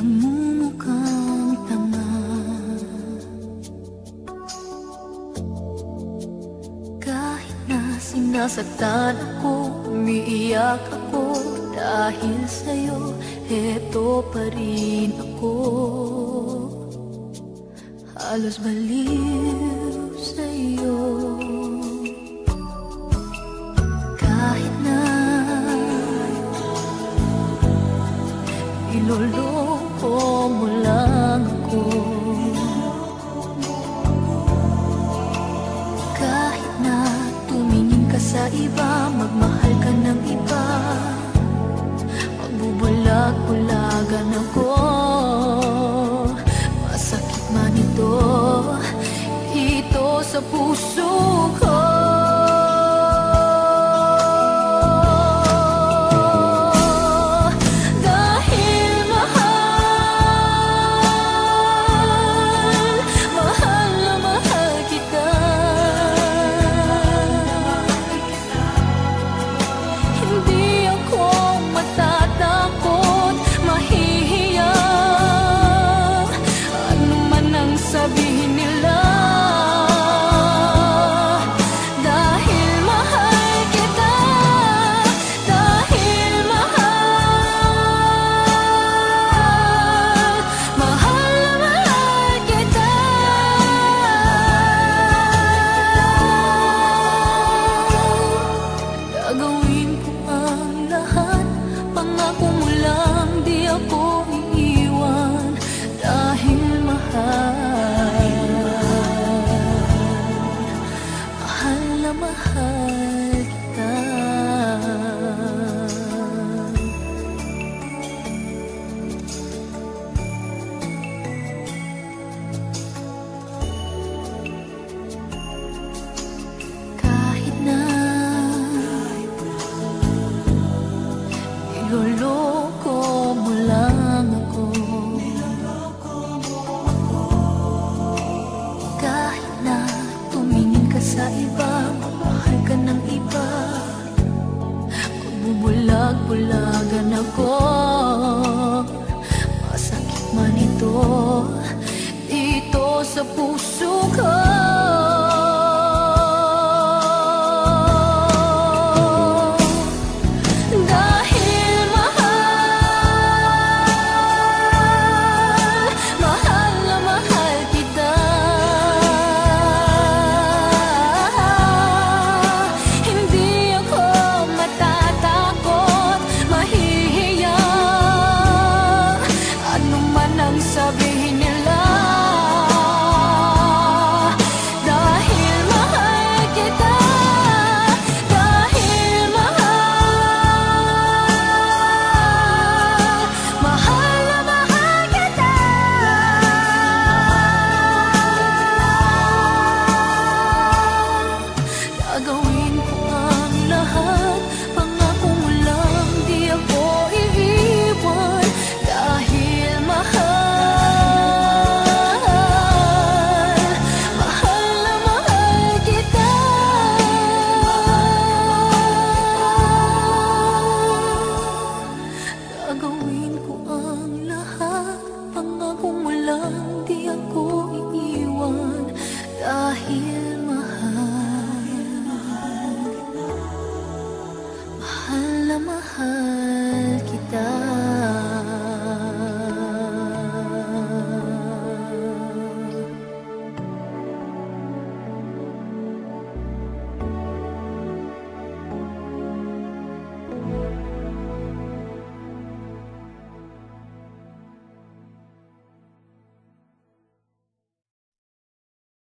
nagmumukhang tanga. Kahit na sinasaktan ako, umiiyak ako, dahil sa'yo, eto pa rin ako. Halos baliw sa'yo. Kahit na iloloko mo lang ako, kahit na tumingin ka sa iba, magmahal ka ng iba, magbubulag-bulagan ako. Masakit man ito sa puso ko. Niloloko mo lang ako, kahit na tumingin ka sa iba, mahal ka ng iba, magbubulag-bulagan ako. Masakit man ito dito sa puso ko. Sabihin nila, dahil mahal kita, dahil mahal na mahal kita. Gagawin ko ang lahat, pangako mo lang, di ako iiwan, dahil mahal. Gagawin ko ang lahat, pangako mo lang, di ako iiwan, dahil mahal, mahal na mahal kita.